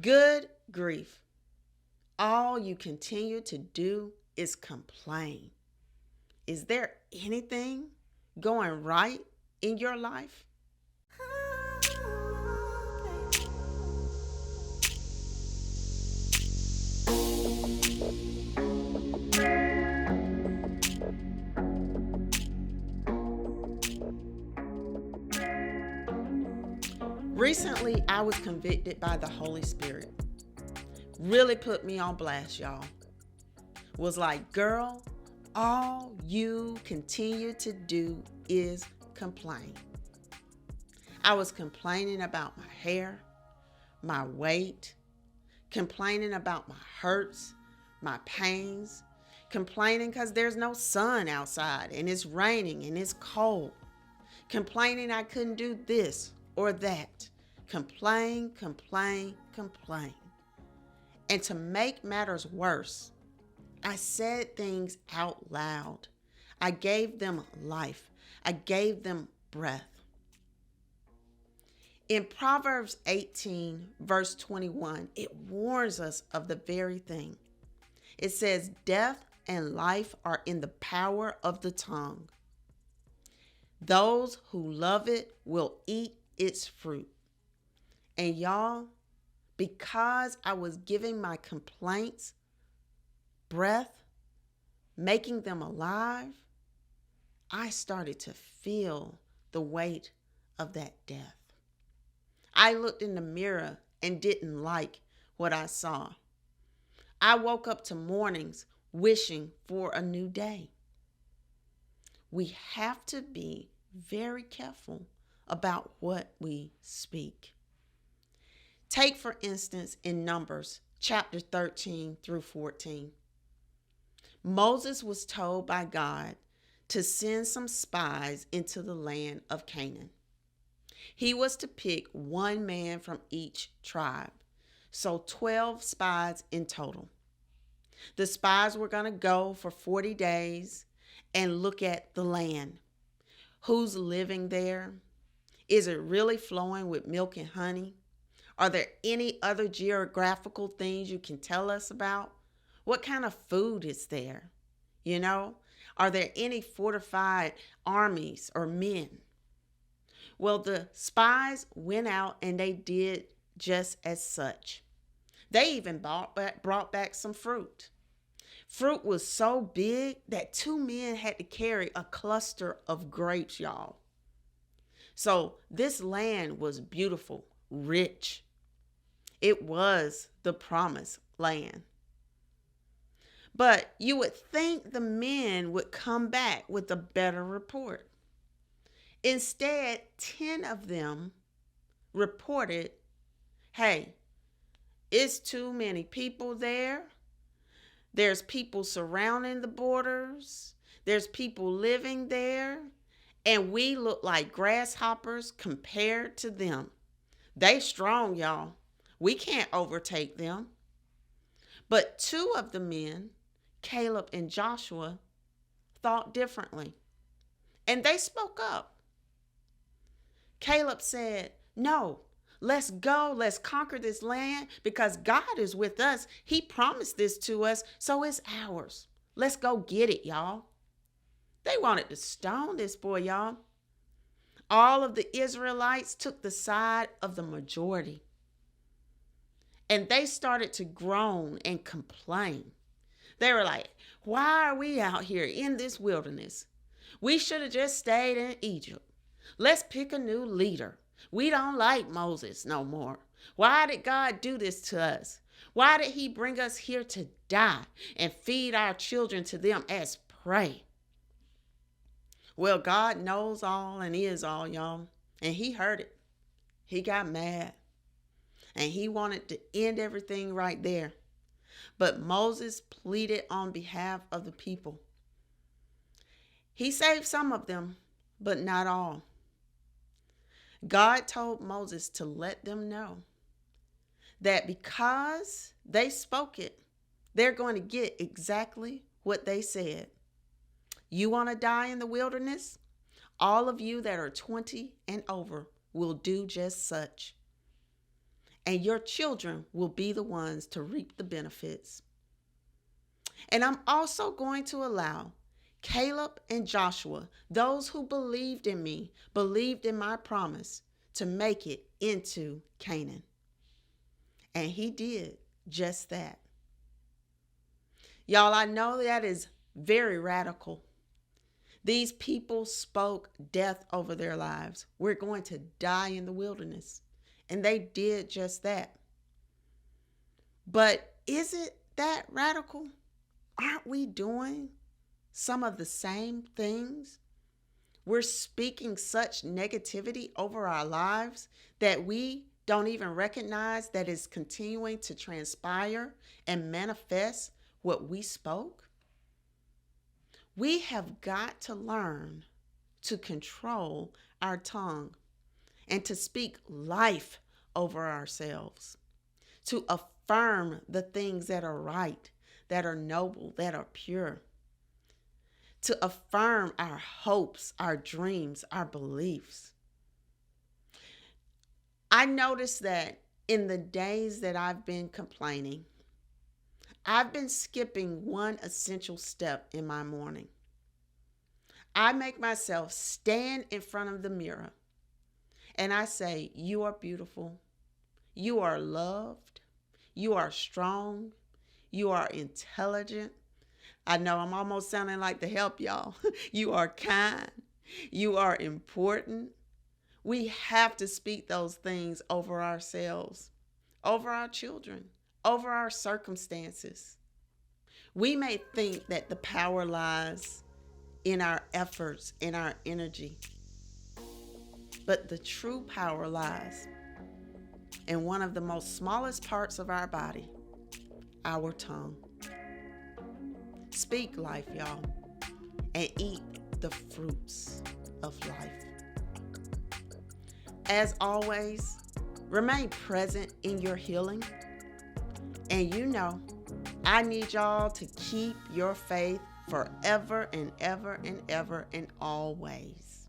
Good grief. All you continue to do is complain. Is there anything going right in your life? Recently, I was convicted by the Holy Spirit. Really put me on blast, y'all. Was like, girl, all you continue to do is complain. I was complaining about my hair, my weight, complaining about my hurts, my pains, complaining because there's no sun outside and it's raining and it's cold, complaining I couldn't do this or that. Complain, complain, complain. And to make matters worse, I said things out loud. I gave them life. I gave them breath. In Proverbs 18, verse 21, it warns us of the very thing. It says, death and life are in the power of the tongue. Those who love it will eat its fruit. And y'all, because I was giving my complaints breath, making them alive, I started to feel the weight of that death. I looked in the mirror and didn't like what I saw. I woke up to mornings wishing for a new day. We have to be very careful about what we speak. Take, for instance, in Numbers chapter 13 through 14. Moses was told by God to send some spies into the land of Canaan. He was to pick one man from each tribe, so 12 spies in total. The spies were going to go for 40 days and look at the land. Who's living there? Is it really flowing with milk and honey? Are there any other geographical things you can tell us about? What kind of food is there? Are there any fortified armies or men? Well, the spies went out and they did just as such. They even brought back some fruit. Fruit was so big that 2 men had to carry a cluster of grapes, y'all. So this land was beautiful, rich. It was the promised land. But you would think the men would come back with a better report. Instead, 10 of them reported, hey, it's too many people there. There's people surrounding the borders. There's people living there. And we look like grasshoppers compared to them. They strong, y'all. We can't overtake them. But 2 of the men, Caleb and Joshua, thought differently. And they spoke up. Caleb said, no, let's go. Let's conquer this land because God is with us. He promised this to us, so it's ours. Let's go get it, y'all. They wanted to stone this boy, y'all. All of the Israelites took the side of the majority. And they started to groan and complain. They were like, why are we out here in this wilderness? We should have just stayed in Egypt. Let's pick a new leader. We don't like Moses no more. Why did God do this to us? Why did he bring us here to die and feed our children to them as prey? Well, God knows all and is all, y'all. And he heard it. He got mad. And he wanted to end everything right there. But Moses pleaded on behalf of the people. He saved some of them, but not all. God told Moses to let them know that because they spoke it, they're going to get exactly what they said. You want to die in the wilderness? All of you that are 20 and over will do just such. and your children will be the ones to reap the benefits. And I'm also going to allow Caleb and Joshua, those who believed in me, believed in my promise, to make it into Canaan. And he did just that. Y'all, I know that is very radical. These people spoke death over their lives. We're going to die in the wilderness. And they did just that. But is it that radical? Aren't we doing some of the same things? We're speaking such negativity over our lives that we don't even recognize that it's continuing to transpire and manifest what we spoke. We have got to learn to control our tongue and to speak life over ourselves, to affirm the things that are right, that are noble, that are pure, to affirm our hopes, our dreams, our beliefs. I noticed that in the days that I've been complaining, I've been skipping one essential step in my morning. I make myself stand in front of the mirror and I say, you are beautiful, you are loved, you are strong, you are intelligent. I know I'm almost sounding like the help, y'all. You are kind, you are important. We have to speak those things over ourselves, over our children, over our circumstances. We may think that the power lies in our efforts, in our energy, but the true power lies in one of the most smallest parts of our body, our tongue. Speak life, y'all, and eat the fruits of life. As always, remain present in your healing. And you know, I need y'all to keep your faith forever and ever and ever and always.